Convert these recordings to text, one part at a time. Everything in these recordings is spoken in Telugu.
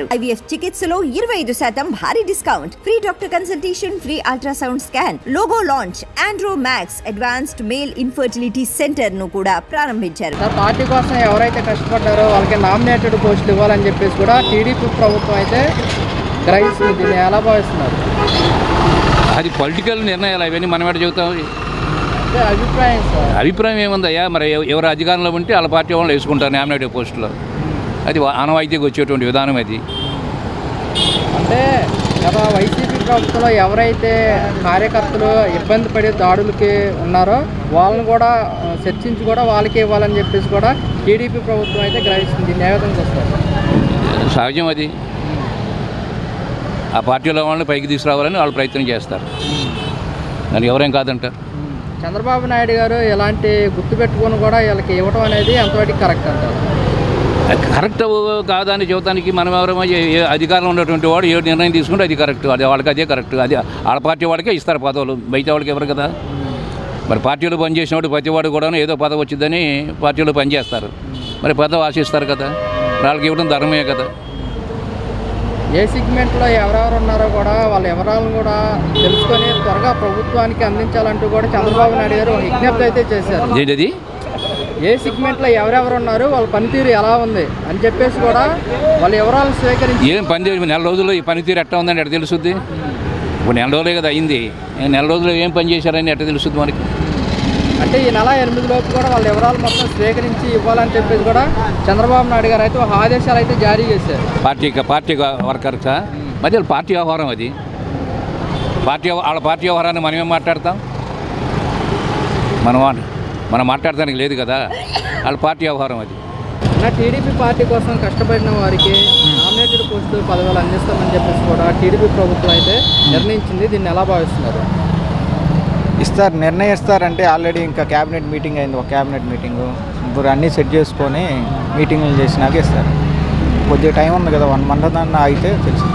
IVF చికిత్సలో 25% భారీ discount, free doctor consultation, free ultrasound scan, logo launch, Andro max advanced male infertility centre ను కూడా ప్రారంభించారు. పార్టీ కోసం ఎవరైతే కష్టపడ్డారో వాళ్ళకి నామినేటెడ్ పోస్టులు ఇవ్వాలని చెప్పేసి కూడా టీడీపీ ప్రభుత్వం అయితే గ్రహిస్తుంది. దీన్ని ఎలా భావిస్తున్నారు? అది పొలిటికల్ నిర్ణయాలు అవన్నీ మనం ఎక్కడ చెబుతాం. అభిప్రాయం ఏముందయ్యా, మరి ఎవరు అధికారంలో ఉంటే వాళ్ళ పార్టీ వాళ్ళు వేసుకుంటారు నామినేటెడ్ పోస్టులో. అది ఆనవాయితీకి వచ్చేటువంటి విధానం అది. అంటే గత వైసీపీ ప్రభుత్వంలో ఎవరైతే కార్యకర్తలు ఇబ్బంది పడే దాడులకి ఉన్నారో వాళ్ళని కూడా చర్చించి కూడా వాళ్ళకి ఇవ్వాలని చెప్పేసి కూడా టీడీపీ ప్రభుత్వం అయితే గ్రహిస్తుంది. దీన్ని ఏ విధంగా వస్తారు? సహజం అది. ఆ పార్టీలో వాళ్ళని పైకి తీసుకురావాలని వాళ్ళు ప్రయత్నం చేస్తారు. దాన్ని ఎవరేం కాదంటారు. చంద్రబాబు నాయుడు గారు ఎలాంటి గుర్తుపెట్టుకొని కూడా వీళ్ళకి ఇవ్వడం అనేది ఎంతవరకు కరెక్ట్ అంటారు? కరెక్ట్ కాదని చెబుతానికి మనం ఎవరైనా అధికారంలో ఉన్నటువంటి వాడు ఏ నిర్ణయం తీసుకుంటే అది కరెక్ట్, అది వాళ్ళకి అదే కరెక్ట్. అది వాళ్ళ పార్టీ వాడికే ఇస్తారు పదవులు, బయట వాళ్ళకి ఎవరు కదా. మరి పార్టీలో పనిచేసినప్పుడు ప్రతివాడు కూడా ఏదో పదవి వచ్చిందని పార్టీలో పనిచేస్తారు, మరి పదవి ఆశిస్తారు కదా, వాళ్ళకి ఇవ్వడం ధర్మమే కదా. ఏ సెగ్మెంట్లో ఎవరెవరు ఉన్నారో కూడా వాళ్ళ వివరాలను కూడా తెలుసుకొని త్వరగా ప్రభుత్వానికి అందించాలంటూ కూడా చంద్రబాబు నాయుడు గారు విజ్ఞప్తి అయితే చేశారు. ఏంటది? ఏ సెగ్మెంట్లో ఎవరెవరు ఉన్నారు, వాళ్ళ పనితీరు ఎలా ఉంది అని చెప్పేసి కూడా వాళ్ళ వివరాలను స్వీకరించి ఏం పనితీరు నెల రోజుల్లో ఈ పనితీరు ఎట్లా ఉందని ఎట్లా తెలుస్తుంది? ఇప్పుడు నెల రోజులే కదా అయింది, నెల రోజుల్లో ఏం పని చేశారని ఎట్లా తెలుస్తుంది మనకి? అంటే ఈ నెల 8 లోపు కూడా వాళ్ళ వివరాలు మొత్తం స్వీకరించి ఇవ్వాలని చెప్పేసి కూడా చంద్రబాబు నాయుడు గారు అయితే ఒక ఆదేశాలు అయితే జారీ చేశారు. పార్టీ వర్కర్సా? మధ్య పార్టీ వ్యవహారం అది. వాళ్ళ పార్టీ వ్యవహారాన్ని మనమేం మాట్లాడతాం? మనం మాట్లాడటానికి లేదు కదా, వాళ్ళ పార్టీ వ్యవహారం అది. నా టీడీపీ పార్టీ కోసం కష్టపడిన వారికి నామినేటెడ్ పోస్టులు పదవులు అందిస్తామని చెప్పేసి కూడా టీడీపీ ప్రభుత్వం అయితే నిర్ణయించింది. దీన్ని ఎలా భావిస్తున్నారు? ఇస్తారు, నిర్ణయిస్తారంటే ఆల్రెడీ ఇంకా క్యాబినెట్ మీటింగ్ అయింది. ఒక క్యాబినెట్ మీటింగు ఇప్పుడు అన్నీ సెట్ చేసుకొని మీటింగ్లు చేసినాక ఇస్తారు. కొద్దిగా టైం ఉంది కదా, 1 month అన్న అయితే తెలుసు.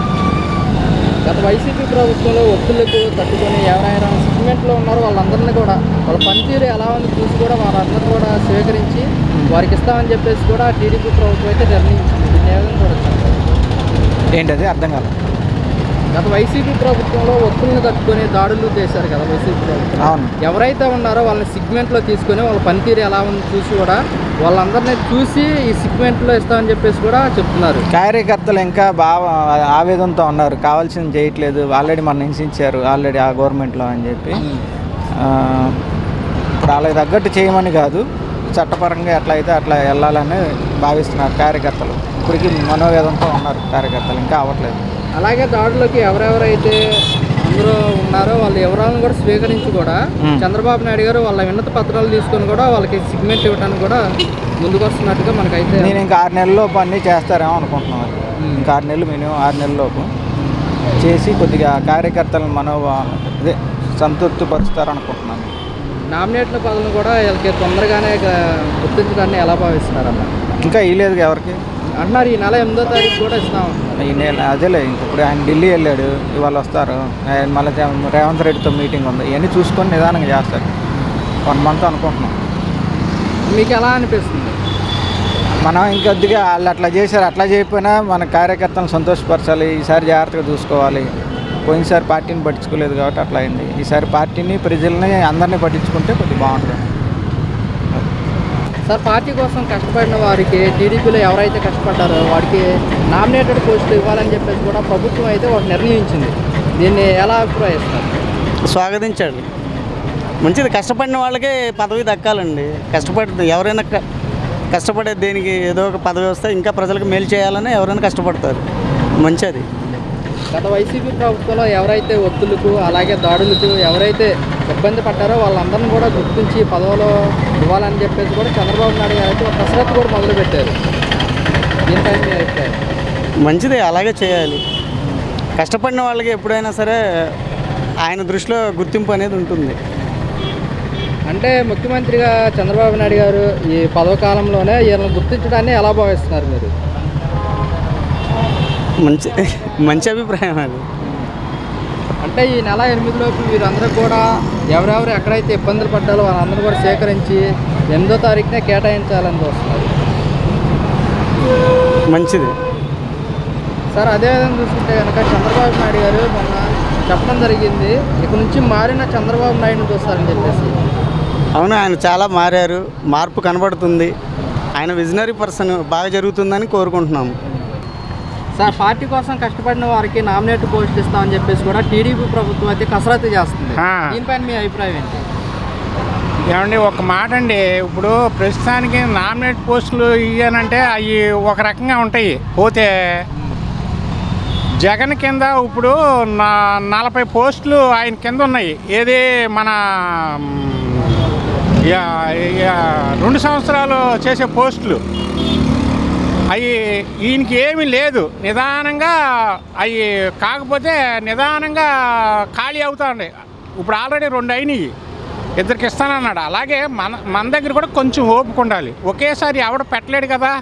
గత వైసీపీ ప్రభుత్వంలో ఒత్తిళ్లకు తట్టుకొని ఎవరైనా సెగ్మెంట్లో ఉన్నారో వాళ్ళందరినీ కూడా వాళ్ళ పనితీరు ఎలా ఉంది చూసి కూడా వాళ్ళందరూ కూడా స్వీకరించి వారికి ఇస్తామని చెప్పేసి కూడా టీడీపీ ప్రభుత్వం అయితే నిర్ణయించింది. దీన్ని ఏ విధంగా చూడొచ్చు? ఏంటది అర్థం కాదు. గత వైసీపీ ప్రభుత్వంలో ఒత్తిళ్లను తట్టుకొని దాడులు చేశారు కదా వైసీపీ ప్రభుత్వం. అవును. ఎవరైతే ఉన్నారో వాళ్ళని సెగ్మెంట్లో తీసుకొని వాళ్ళ పనితీరు ఎలా ఉంది చూసి కూడా వాళ్ళందరినీ చూసి ఈ సెగ్మెంట్లో ఇస్తామని చెప్పేసి కూడా చెప్తున్నారు. కార్యకర్తలు ఇంకా బాగా ఆవేదనతో ఉన్నారు, కావాల్సింది చేయట్లేదు, ఆల్రెడీ మనం హింసించారు ఆల్రెడీ ఆ గవర్నమెంట్లో అని చెప్పి. ఇప్పుడు వాళ్ళకి తగ్గట్టు చేయమని కాదు, చట్టపరంగా ఎట్లా అయితే అట్లా వెళ్ళాలని భావిస్తున్నారు కార్యకర్తలు. ఇప్పటికీ మనోవేదంతో ఉన్నారు కార్యకర్తలు, ఇంకా అవ్వట్లేదు. అలాగే దాడులకి ఎవరెవరైతే అందరూ ఉన్నారో వాళ్ళ వివరాలను కూడా స్వీకరించి కూడా చంద్రబాబు నాయుడు గారు వాళ్ళ విన్నత పత్రాలు తీసుకొని కూడా వాళ్ళకి సిగ్మెంట్ ఇవ్వడానికి కూడా ముందుకు వస్తున్నట్టుగా మనకైతే. నేను ఇంకా 6 నెలల్లోపు అన్నీ చేస్తారేమో అనుకుంటున్నాను. ఇంకా 6 నెలలు, మినిమం 6 నెలల్లోపు చేసి కొద్దిగా కార్యకర్తలను అదే సంతృప్తిపరుస్తారు అనుకుంటున్నాను. నామినేట్ల పదవులను కూడా వీళ్ళకి తొందరగానే గుర్తించడాన్ని ఎలా భావిస్తున్నారన్న? ఇంకా ఇవ్వలేదు ఎవరికి అంటున్నారు. ఈ నెల 8వ తారీఖు కూడా ఇస్తాం. ఈ నెల అదేలే, ఇప్పుడు ఆయన ఢిల్లీ వెళ్ళాడు, ఇవాళ వస్తారు. మళ్ళీ రేవంత్ రెడ్డితో మీటింగ్ ఉంది, ఇవన్నీ చూసుకొని నిదానంగా చేస్తారు. 1 month అనుకుంటున్నాం. మీకు ఎలా అనిపిస్తుంది? మనం ఇంకొద్దిగా వాళ్ళు అట్లా చేశారు, అట్లా చేయకపోయినా మన కార్యకర్తలను సంతోషపరచాలి. ఈసారి జాగ్రత్తగా చూసుకోవాలి. పోయినసారి పార్టీని పట్టించుకోలేదు కాబట్టి అట్లా అయింది. ఈసారి పార్టీని, ప్రజల్ని, అందరినీ పట్టించుకుంటే కొద్దిగా బాగుంటుంది. సార్, పార్టీ కోసం కష్టపడిన వారికి టీడీపీలో ఎవరైతే కష్టపడ్డారో వారికి నామినేటెడ్ పోస్టులు ఇవ్వాలని చెప్పేసి కూడా ప్రభుత్వం అయితే ఒక నిర్ణయించింది. దీన్ని ఎలా అభిప్రాయిస్తారు? స్వాగతించాలి. మంచిది, కష్టపడిన వాళ్ళకే పదవి దక్కాలండి. ఎవరైనా కష్టపడే దేనికి ఏదో ఒక పదవి వస్తే ఇంకా ప్రజలకు మేలు చేయాలని ఎవరైనా కష్టపడతారు. మంచిది. గత వైసీపీ ప్రభుత్వంలో ఎవరైతే ఒత్తులకు అలాగే దాడులకు ఎవరైతే ఇబ్బంది పడ్డారో వాళ్ళందరినీ కూడా గుర్తించి పదవిలో ఇవ్వాలని చెప్పేసి కూడా చంద్రబాబు నాయుడు గారు అయితే ఒక కసరత్తు కూడా మొదలుపెట్టారు. దీనిపై మీ అభిప్రాయం? మంచిదే, అలాగే చేయాలి. కష్టపడిన వాళ్ళకి ఎప్పుడైనా సరే ఆయన దృష్టిలో గుర్తింపు అనేది ఉంటుంది. అంటే ముఖ్యమంత్రిగా చంద్రబాబు నాయుడు గారు ఈ పదవి కాలంలోనే వీళ్ళని గుర్తించడాన్ని ఎలా భావిస్తున్నారు మీరు? మంచి అభిప్రాయం అది. అంటే ఈ నెల 8 లోపు వీరందరూ కూడా ఎవరెవరు ఎక్కడైతే ఇబ్బందులు పడ్డారో వాళ్ళందరూ కూడా సేకరించి 8వ తారీఖునే కేటాయించాలని చూస్తున్నారు. మంచిది. సార్ అదేవిధంగా చూసుకుంటే కనుక చంద్రబాబు నాయుడు గారు మొన్న చెప్పడం జరిగింది, ఇక నుంచి మారిన చంద్రబాబు నాయుడుని చూస్తారని చెప్పేసి. అవును, ఆయన చాలా మారారు, మార్పు కనబడుతుంది. ఆయన విజనరీ పర్సన్, బాగా జరుగుతుందని కోరుకుంటున్నాము. సార్ పార్టీ కోసం కష్టపడిన వారికి నామినేట్ పోస్ట్ ఇస్తామని చెప్పేసి కూడా టీడీపీ ప్రభుత్వం అయితే కసరత్తు చేస్తుంది. దీనిపైన మీ అభిప్రాయం ఏంటి? ఏమండి, ఒక మాట అండి, ఇప్పుడు ప్రస్తుతానికి నామినేట్ పోస్టులు ఇయ్యానంటే అవి ఒక రకంగా ఉంటాయి. పోతే జగన్ కింద ఇప్పుడు 40 పోస్టులు ఆయన కింద ఉన్నాయి. ఏది మన 2 సంవత్సరాలు చేసే పోస్టులు అవి ఈయనకి ఏమీ లేదు. నిదానంగా అవి కాకపోతే నిదానంగా ఖాళీ అవుతా ఉన్నాయి. ఇప్పుడు ఆల్రెడీ 2 అయినాయి, 2కి ఇస్తానన్నాడు. అలాగే మన దగ్గర కూడా కొంచెం ఓపిక ఉండాలి. ఒకేసారి ఎవడ పెట్టలేడు కదా,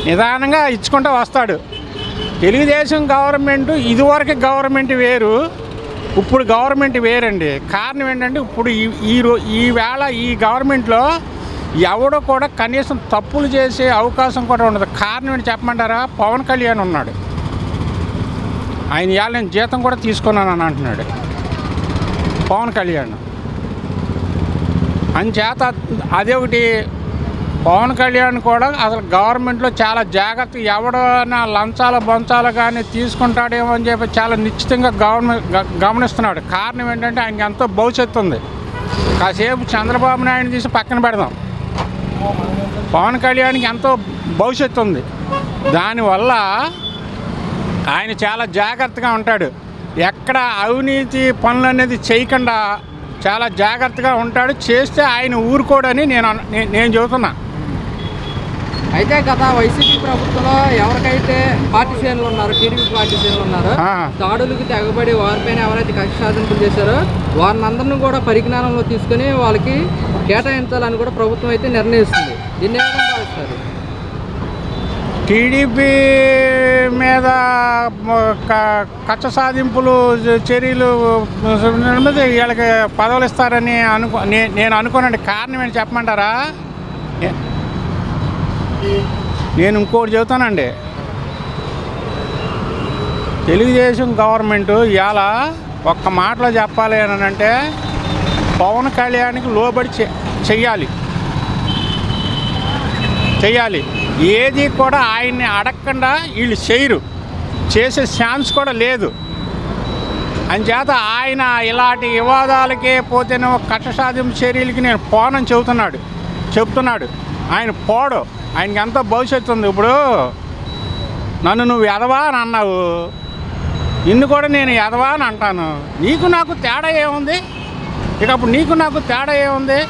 నిదానంగా ఇచ్చుకుంటూ వస్తాడు. తెలుగుదేశం గవర్నమెంట్ ఇదివరకు గవర్నమెంట్ వేరు, ఇప్పుడు గవర్నమెంట్ వేరండి. కారణం ఏంటంటే ఇప్పుడు ఈవేళ ఈ గవర్నమెంట్లో ఎవడో కూడా కనీసం తప్పులు చేసే అవకాశం కూడా ఉండదు. కారణం ఏంటి చెప్పమంటారా? పవన్ కళ్యాణ్ ఉన్నాడు. ఆయన ఇవాళ నేను జీతం కూడా తీసుకున్నానని అంటున్నాడు పవన్ కళ్యాణ్. అంచేత అదే ఒకటి, పవన్ కళ్యాణ్ కూడా అసలు గవర్నమెంట్లో చాలా జాగ్రత్త, ఎవడైనా లంచాలు బొంచాలు కానీ తీసుకుంటాడేమో అని చెప్పి చాలా నిశ్చితంగా గమనిస్తున్నాడు. కారణం ఏంటంటే ఆయనకి ఎంతో భవిష్యత్తు ఉంది. కాసేపు చంద్రబాబు నాయుడు తీసి పక్కన పెడదాం, పవన్ కళ్యాణ్కి ఎంతో భవిష్యత్తు ఉంది. దానివల్ల ఆయన చాలా జాగ్రత్తగా ఉంటాడు. ఎక్కడ అవినీతి పనులు అనేది చేయకుండా చాలా జాగ్రత్తగా ఉంటాడు. చేస్తే ఆయన ఊరుకోడని నేను చెబుతున్నా. అయితే గత వైసీపీ ప్రభుత్వంలో ఎవరికైతే పార్టీ శ్రేణులు ఉన్నారో, టీడీపీ పార్టీ శ్రేణులు ఉన్నారో, దాడులకు తెగబడి వారిపైన ఎవరైతే కక్ష సాధింపులు చేశారో వారిని అందరినీ కూడా పరిజ్ఞానంలో తీసుకుని వాళ్ళకి కేటాయించాలని కూడా ప్రభుత్వం అయితే నిర్ణయిస్తుంది. దీన్ని ఏ విధంగా భావిస్తారు? టీడీపీ మీద కక్ష సాధింపులు చర్యలు వీళ్ళకి పదవులు ఇస్తారని నేను అనుకోనండి. కారణం ఏంటి చెప్పమంటారా? నేను ఇంకోటి చెబుతానండి, తెలుగుదేశం గవర్నమెంటు ఇవాళ ఒక్క మాటలో చెప్పాలి అని అంటే పవన్ కళ్యాణ్కి లోబడి చెయ్యాలి. ఏది కూడా ఆయన్ని అడగకుండా వీళ్ళు చేయరు, చేసే ఛాన్స్ కూడా లేదు. అంచేత ఆయన ఇలాంటి వివాదాలకే పోతేనే కక్ష సాధింపు చర్యలకి నేను పోనని చెబుతున్నాడు. ఆయన పోడు, ఆయనకి ఎంతో భవిష్యత్తు ఉంది. ఇప్పుడు నన్ను నువ్వు ఎదవా అని అన్నావు, నిన్ను కూడా నేను ఎదవా అని అంటాను. నీకు నాకు తేడా ఏముంది? ఇక అప్పుడు నీకు నాకు తేడా ఏముంది?